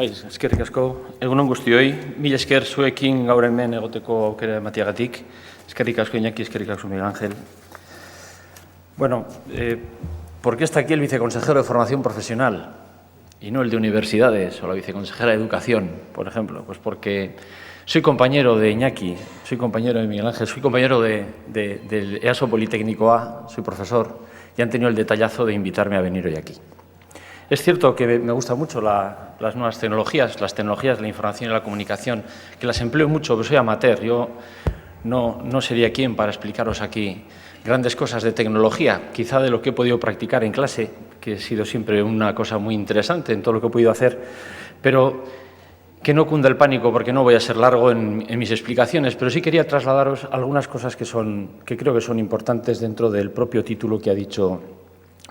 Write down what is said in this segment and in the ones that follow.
Eskerrik asko, egunon guztioi, mila esker zuekin gaur hemen egoteko aukera ematiagatik. Eskerrik asko Iñaki, eskerrik asko Miguel Ángel. Bueno, ¿por qué está aquí el viceconsejero de Formación Profesional y no el de Universidades o la viceconsejera de Educación, por ejemplo? Pues porque soy compañero de Iñaki, soy compañero de Miguel Ángel, soy compañero del EASO Politécnico A, soy profesor, y han tenido el detallazo de invitarme a venir hoy aquí. Es cierto que me gustan mucho las nuevas tecnologías, las tecnologías de la información y la comunicación, que las empleo mucho, pero soy amateur. Yo no sería quien para explicaros aquí grandes cosas de tecnología, quizá de lo que he podido practicar en clase, que ha sido siempre una cosa muy interesante en todo lo que he podido hacer, pero que no cunda el pánico porque no voy a ser largo en mis explicaciones, pero sí quería trasladaros algunas cosas que creo que son importantes dentro del propio título que ha dicho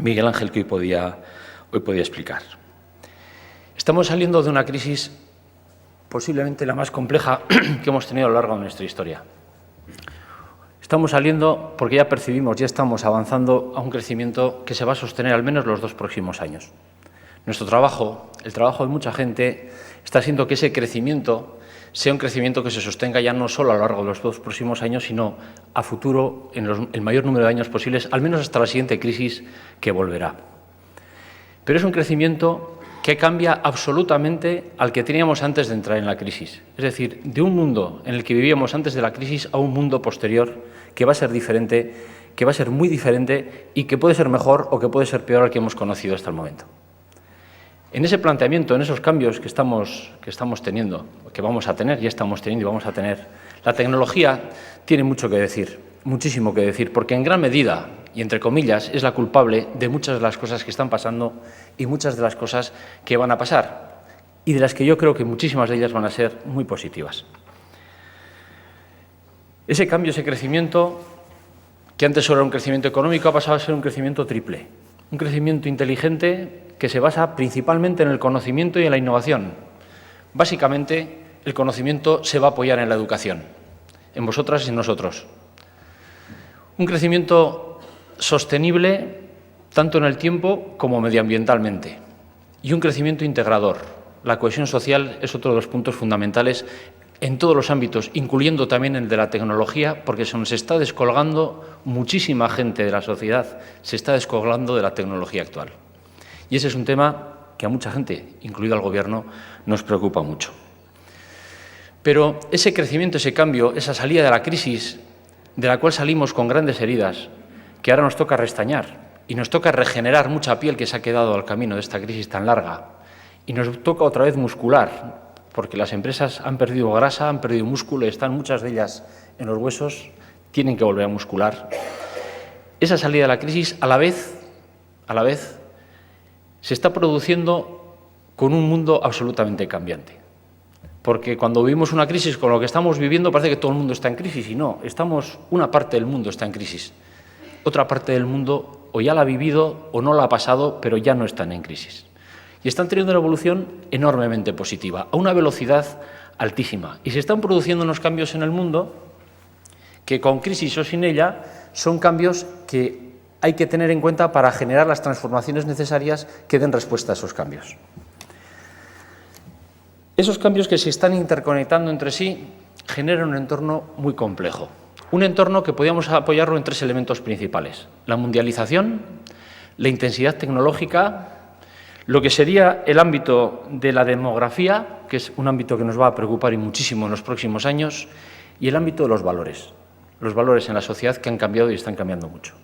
Miguel Ángel que hoy podía explicar. Estamos saliendo de una crisis posiblemente la más compleja que hemos tenido a lo largo de nuestra historia. Estamos saliendo porque ya percibimos, ya estamos avanzando a un crecimiento que se va a sostener al menos los 2 próximos años. Nuestro trabajo, el trabajo de mucha gente, está haciendo que ese crecimiento sea un crecimiento que se sostenga ya no solo a lo largo de los 2 próximos años, sino a futuro en el mayor número de años posibles, al menos hasta la siguiente crisis que volverá. Pero es un crecimiento que cambia absolutamente al que teníamos antes de entrar en la crisis. Es decir, de un mundo en el que vivíamos antes de la crisis a un mundo posterior que va a ser diferente, que va a ser muy diferente y que puede ser mejor o que puede ser peor al que hemos conocido hasta el momento. En ese planteamiento, en esos cambios que estamos teniendo, que vamos a tener, ya estamos teniendo y vamos a tener, la tecnología tiene mucho que decir, muchísimo que decir, porque en gran medida, y entre comillas, es la culpable de muchas de las cosas que están pasando y muchas de las cosas que van a pasar, y de las que yo creo que muchísimas de ellas van a ser muy positivas. Ese cambio, ese crecimiento, que antes solo era un crecimiento económico, ha pasado a ser un crecimiento triple, un crecimiento inteligente que se basa principalmente en el conocimiento y en la innovación. Básicamente, el conocimiento se va a apoyar en la educación, en vosotras y en nosotros. Un crecimiento sostenible tanto en el tiempo como medioambientalmente y un crecimiento integrador. La cohesión social es otro de los puntos fundamentales en todos los ámbitos, incluyendo también el de la tecnología, porque se nos está descolgando muchísima gente de la sociedad, se está descolgando de la tecnología actual. Y ese es un tema que a mucha gente, incluido al Gobierno, nos preocupa mucho. Pero ese crecimiento, ese cambio, esa salida de la crisis, de la cual salimos con grandes heridas, que ahora nos toca restañar y nos toca regenerar mucha piel que se ha quedado al camino de esta crisis tan larga y nos toca otra vez muscular, porque las empresas han perdido grasa, han perdido músculo, están muchas de ellas en los huesos, tienen que volver a muscular. Esa salida de la crisis a la vez se está produciendo con un mundo absolutamente cambiante. Porque cuando vivimos una crisis con lo que estamos viviendo parece que todo el mundo está en crisis y no, una parte del mundo está en crisis. Otra parte del mundo o ya la ha vivido o no la ha pasado, pero ya no están en crisis. Y están teniendo una evolución enormemente positiva, a una velocidad altísima. Y se están produciendo unos cambios en el mundo que con crisis o sin ella son cambios que hay que tener en cuenta para generar las transformaciones necesarias que den respuesta a esos cambios. Esos cambios que se están interconectando entre sí generan un entorno muy complejo. Un entorno que podríamos apoyarlo en 3 elementos principales. La mundialización, la intensidad tecnológica, lo que sería el ámbito de la demografía, que es un ámbito que nos va a preocupar y muchísimo en los próximos años, y el ámbito de los valores en la sociedad que han cambiado y están cambiando mucho.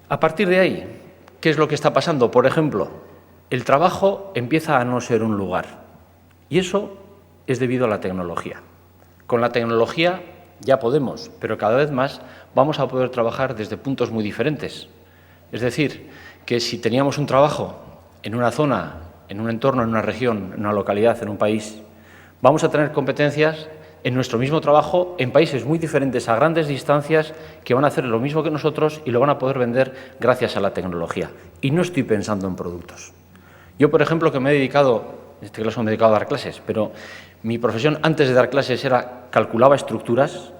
A partir de ahí, ¿qué es lo que está pasando? Por ejemplo, el trabajo empieza a no ser un lugar, y eso es debido a la tecnología. Con la tecnología ya podemos, pero cada vez más vamos a poder trabajar desde puntos muy diferentes. Es decir, que si teníamos un trabajo en una zona, en un entorno, en una región, en una localidad, en un país, vamos a tener competencias en nuestro mismo trabajo en países muy diferentes a grandes distancias que van a hacer lo mismo que nosotros y lo van a poder vender gracias a la tecnología. Y no estoy pensando en productos. Yo, por ejemplo, que me he dedicado, en este caso me he dedicado a dar clases, pero mi profesión antes de dar clases calculaba estructuras.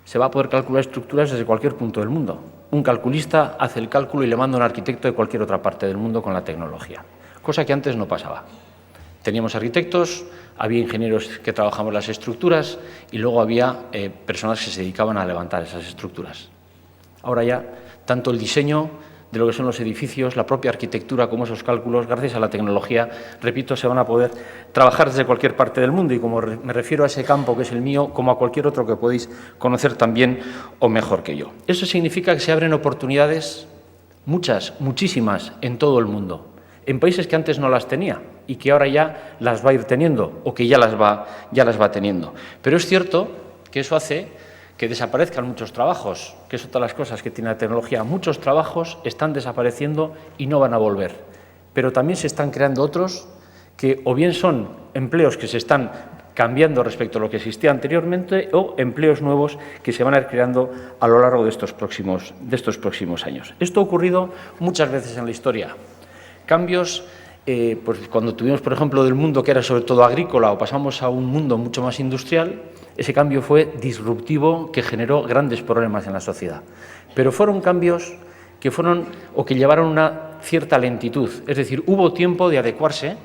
Se va a poder calcular estructuras desde cualquier punto del mundo. Un calculista hace el cálculo y le manda a un arquitecto de cualquier otra parte del mundo con la tecnología. cosa que antes no pasaba. Teníamos arquitectos, había ingenieros que trabajaban las estructuras y luego había personas que se dedicaban a levantar esas estructuras. Ahora ya, tanto el diseño de lo que son los edificios, la propia arquitectura, como esos cálculos, gracias a la tecnología, repito, se van a poder trabajar desde cualquier parte del mundo y como me refiero a ese campo que es el mío, como a cualquier otro que podéis conocer también o mejor que yo. Eso significa que se abren oportunidades, muchas, muchísimas, en todo el mundo, en países que antes no las tenía y que ahora ya las va a ir teniendo o que ya las va teniendo. Pero es cierto que eso hace que desaparezcan muchos trabajos, que es otra de las cosas que tiene la tecnología. Muchos trabajos están desapareciendo y no van a volver, pero también se están creando otros que o bien son empleos que se están cambiando respecto a lo que existía anteriormente o empleos nuevos que se van a ir creando a lo largo de estos próximos años. Esto ha ocurrido muchas veces en la historia. Cambios, pues cuando tuvimos, por ejemplo, del mundo que era sobre todo agrícola o pasamos a un mundo mucho más industrial, ese cambio fue disruptivo, que generó grandes problemas en la sociedad. Pero fueron cambios que fueron o que llevaron una cierta lentitud, es decir, hubo tiempo de adecuarse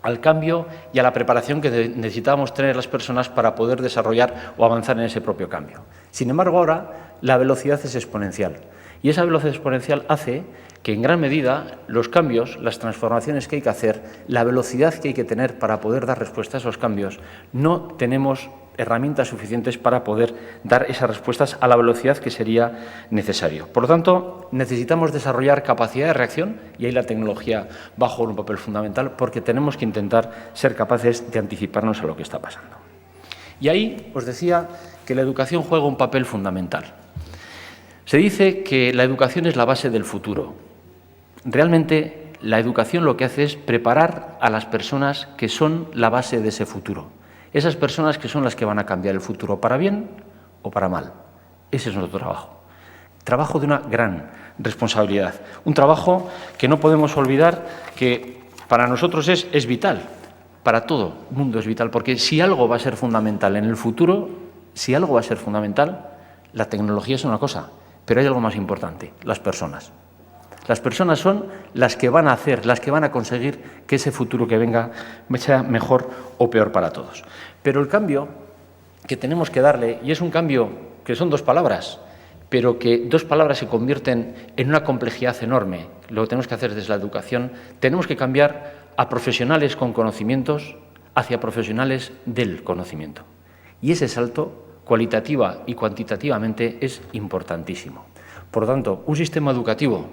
al cambio y a la preparación que necesitábamos tener las personas para poder desarrollar o avanzar en ese propio cambio. Sin embargo, ahora la velocidad es exponencial y esa velocidad exponencial hace que en gran medida los cambios, las transformaciones que hay que hacer, la velocidad que hay que tener para poder dar respuesta a esos cambios, no tenemos herramientas suficientes para poder dar esas respuestas a la velocidad que sería necesario. Por lo tanto, necesitamos desarrollar capacidad de reacción y ahí la tecnología va a jugar un papel fundamental porque tenemos que intentar ser capaces de anticiparnos a lo que está pasando. Y ahí os decía que la educación juega un papel fundamental. Se dice que la educación es la base del futuro. Realmente, la educación lo que hace es preparar a las personas que son la base de ese futuro. Esas personas que son las que van a cambiar el futuro para bien o para mal. Ese es nuestro trabajo. Trabajo de una gran responsabilidad. Un trabajo que no podemos olvidar que para nosotros es vital. Para todo el mundo es vital, porque si algo va a ser fundamental en el futuro, la tecnología es una cosa, pero hay algo más importante, las personas. Las personas son las que van a hacer, las que van a conseguir que ese futuro que venga sea mejor o peor para todos. Pero el cambio que tenemos que darle, y es un cambio que son dos palabras, pero que dos palabras se convierten en una complejidad enorme, lo que tenemos que hacer desde la educación, tenemos que cambiar a profesionales con conocimientos hacia profesionales del conocimiento. Y ese salto, cualitativa y cuantitativamente, es importantísimo. Por lo tanto, un sistema educativo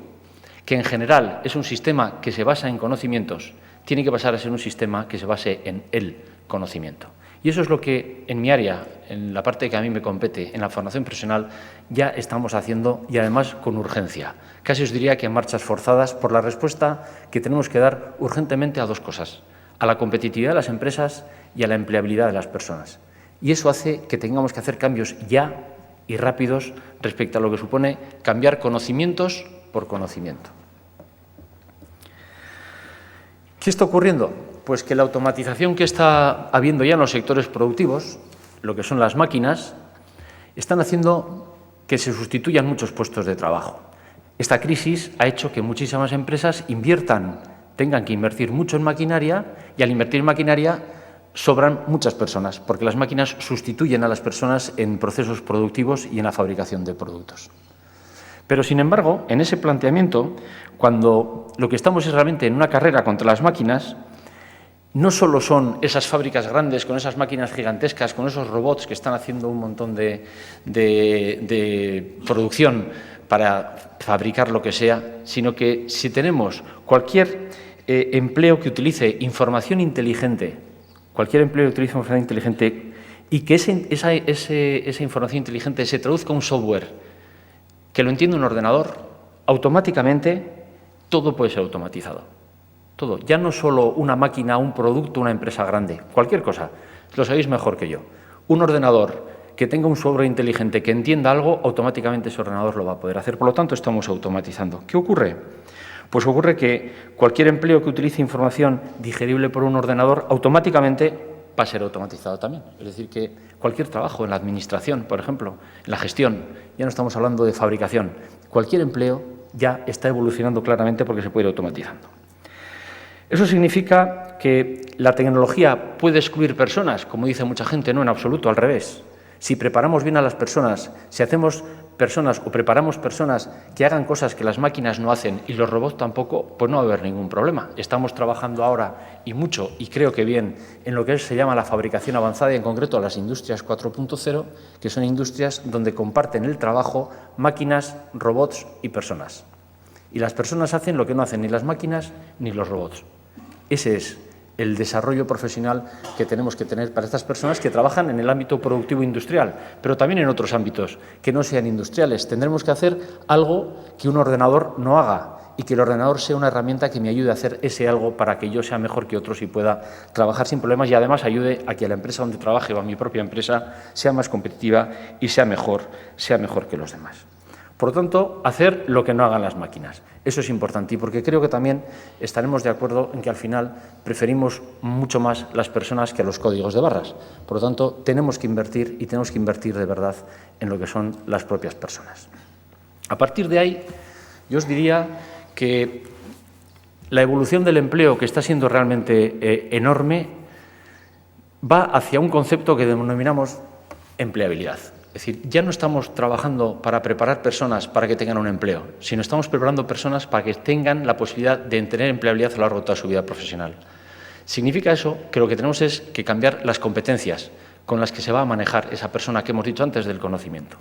que en general es un sistema que se basa en conocimientos, tiene que pasar a ser un sistema que se base en el conocimiento. Y eso es lo que en mi área, en la parte que a mí me compete, en la formación profesional, ya estamos haciendo y además con urgencia. Casi os diría que en marchas forzadas por la respuesta que tenemos que dar urgentemente a dos cosas, a la competitividad de las empresas y a la empleabilidad de las personas. Y eso hace que tengamos que hacer cambios ya y rápidos respecto a lo que supone cambiar conocimientos por conocimiento. ¿Qué está ocurriendo? Pues que la automatización que está habiendo ya en los sectores productivos, lo que son las máquinas, están haciendo que se sustituyan muchos puestos de trabajo. Esta crisis ha hecho que muchísimas empresas tengan que invertir mucho en maquinaria y al invertir en maquinaria sobran muchas personas, porque las máquinas sustituyen a las personas en procesos productivos y en la fabricación de productos. Pero, sin embargo, en ese planteamiento, cuando lo que estamos es realmente en una carrera contra las máquinas, no solo son esas fábricas grandes con esas máquinas gigantescas, con esos robots que están haciendo un montón de producción para fabricar lo que sea, sino que si tenemos cualquier empleo que utilice información inteligente, y que esa información inteligente se traduzca en un software que lo entiende un ordenador, automáticamente todo puede ser automatizado. Todo, ya no solo una máquina, un producto, una empresa grande, cualquier cosa, lo sabéis mejor que yo. Un ordenador que tenga un software inteligente que entienda algo, automáticamente ese ordenador lo va a poder hacer. Por lo tanto, estamos automatizando. ¿Qué ocurre? Pues ocurre que cualquier empleo que utilice información digerible por un ordenador, automáticamente va a ser automatizado también. Es decir, que cualquier trabajo en la administración, por ejemplo, en la gestión, ya no estamos hablando de fabricación, cualquier empleo ya está evolucionando claramente porque se puede ir automatizando. Eso significa que la tecnología puede excluir personas, como dice mucha gente, no, en absoluto, al revés. Si preparamos bien a las personas, si hacemos personas o preparamos personas que hagan cosas que las máquinas no hacen y los robots tampoco, pues no va a haber ningún problema. Estamos trabajando ahora y mucho, y creo que bien, en lo que se llama la fabricación avanzada y en concreto las industrias 4.0, que son industrias donde comparten el trabajo máquinas, robots y personas. Y las personas hacen lo que no hacen ni las máquinas ni los robots. Ese es el desarrollo profesional que tenemos que tener para estas personas que trabajan en el ámbito productivo industrial, pero también en otros ámbitos que no sean industriales. Tendremos que hacer algo que un ordenador no haga y que el ordenador sea una herramienta que me ayude a hacer ese algo para que yo sea mejor que otros y pueda trabajar sin problemas y además ayude a que la empresa donde trabaje o a mi propia empresa sea más competitiva y sea mejor que los demás. Por lo tanto, hacer lo que no hagan las máquinas. Eso es importante y porque creo que también estaremos de acuerdo en que al final preferimos mucho más las personas que a los códigos de barras. Por lo tanto, tenemos que invertir y tenemos que invertir de verdad en lo que son las propias personas. A partir de ahí, yo os diría que la evolución del empleo, que está siendo realmente enorme, va hacia un concepto que denominamos empleabilidad. Es decir, ya no estamos trabajando para preparar personas para que tengan un empleo, sino estamos preparando personas para que tengan la posibilidad de tener empleabilidad a lo largo de toda su vida profesional. Significa eso que lo que tenemos es que cambiar las competencias con las que se va a manejar esa persona que hemos dicho antes del conocimiento.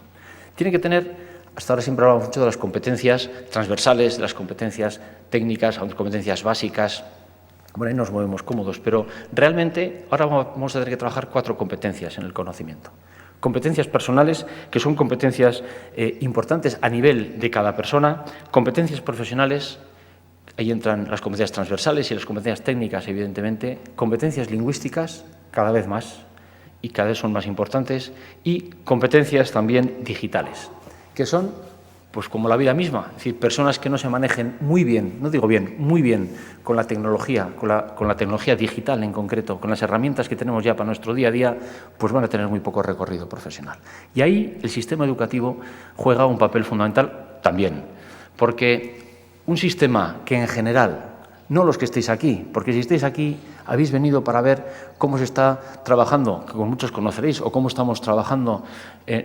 Tiene que tener, hasta ahora siempre hablamos mucho de las competencias transversales, de las competencias técnicas, las competencias básicas. Bueno, ahí nos movemos cómodos, pero realmente ahora vamos a tener que trabajar 4 competencias en el conocimiento. Competencias personales, que son competencias importantes a nivel de cada persona, competencias profesionales, ahí entran las competencias transversales y las competencias técnicas, evidentemente, competencias lingüísticas, cada vez más, y cada vez son más importantes, y competencias también digitales, que son pues como la vida misma, es decir, personas que no se manejen muy bien, no digo bien, muy bien con la tecnología, con la tecnología digital en concreto, con las herramientas que tenemos ya para nuestro día a día, pues van a tener muy poco recorrido profesional. Y ahí el sistema educativo juega un papel fundamental también, porque un sistema que en general, no los que estéis aquí, porque si estáis aquí habéis venido para ver cómo se está trabajando, que con muchos conoceréis, o cómo estamos trabajando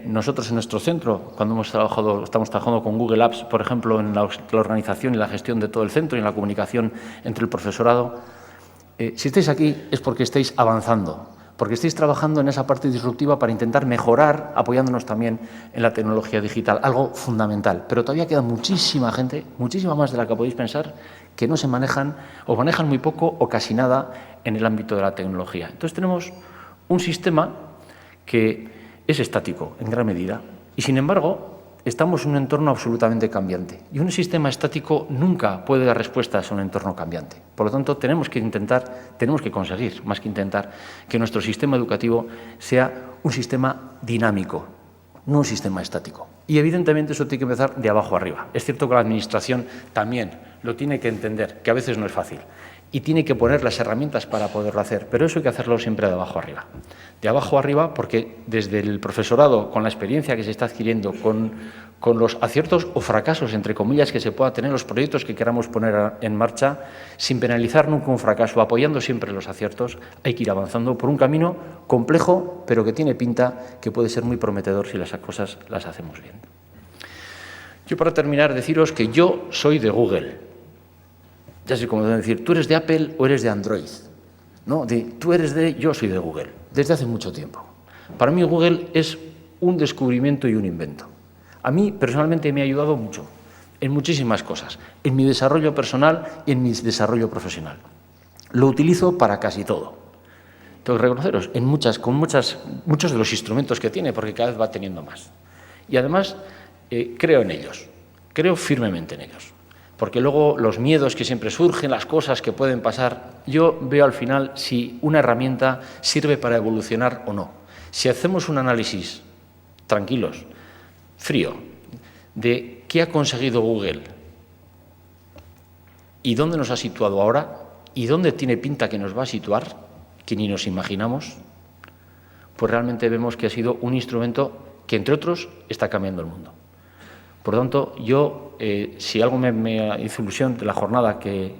nosotros en nuestro centro, cuando estamos trabajando con Google Apps, por ejemplo, en la organización y la gestión de todo el centro y en la comunicación entre el profesorado. Si estáis aquí es porque estáis avanzando, porque estáis trabajando en esa parte disruptiva para intentar mejorar, apoyándonos también en la tecnología digital, algo fundamental. Pero todavía queda muchísima gente, muchísima más de la que podéis pensar, que no se manejan o manejan muy poco o casi nada en el ámbito de la tecnología. Entonces tenemos un sistema que es estático en gran medida y, sin embargo, estamos en un entorno absolutamente cambiante. Y un sistema estático nunca puede dar respuestas a un entorno cambiante. Por lo tanto, tenemos que conseguir, más que intentar, que nuestro sistema educativo sea un sistema dinámico, no un sistema estático. Y, evidentemente, eso tiene que empezar de abajo arriba. Es cierto que la Administración también lo tiene que entender, que a veces no es fácil, y tiene que poner las herramientas para poderlo hacer, pero eso hay que hacerlo siempre de abajo arriba. De abajo arriba porque desde el profesorado, con la experiencia que se está adquiriendo, con los aciertos o fracasos, entre comillas, que se pueda tener, los proyectos que queramos poner en marcha, sin penalizar nunca un fracaso, apoyando siempre los aciertos, hay que ir avanzando por un camino complejo, pero que tiene pinta que puede ser muy prometedor si las cosas las hacemos bien. Yo, para terminar, deciros que yo soy de Google. Ya sé cómo decir, tú eres de Apple o eres de Android. No, yo soy de Google, desde hace mucho tiempo. Para mí Google es un descubrimiento y un invento. A mí personalmente me ha ayudado mucho, en muchísimas cosas, en mi desarrollo personal y en mi desarrollo profesional. Lo utilizo para casi todo. Tengo que reconoceros, muchos de los instrumentos que tiene, porque cada vez va teniendo más. Y además creo en ellos, creo firmemente en ellos. Porque luego los miedos que siempre surgen, las cosas que pueden pasar, yo veo al final si una herramienta sirve para evolucionar o no. Si hacemos un análisis, tranquilos, frío, de qué ha conseguido Google y dónde nos ha situado ahora y dónde tiene pinta que nos va a situar, que ni nos imaginamos, pues realmente vemos que ha sido un instrumento que, entre otros, está cambiando el mundo. Por lo tanto, yo si algo me hizo ilusión de la jornada que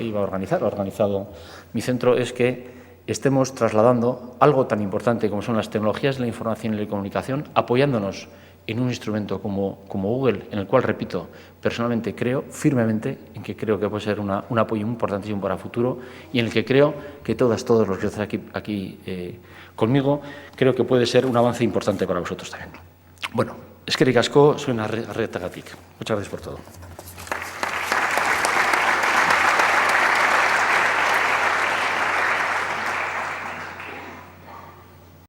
iba a organizar, ha organizado mi centro, es que estemos trasladando algo tan importante como son las tecnologías de la información y la comunicación, apoyándonos en un instrumento como Google, en el cual, repito, personalmente creo firmemente en que creo que puede ser un apoyo importantísimo para el futuro y en el que creo que todos los que están aquí conmigo, creo que puede ser un avance importante para vosotros también. Bueno, eskerrik asko, zuen arretagatik. Muchas gracias por todo.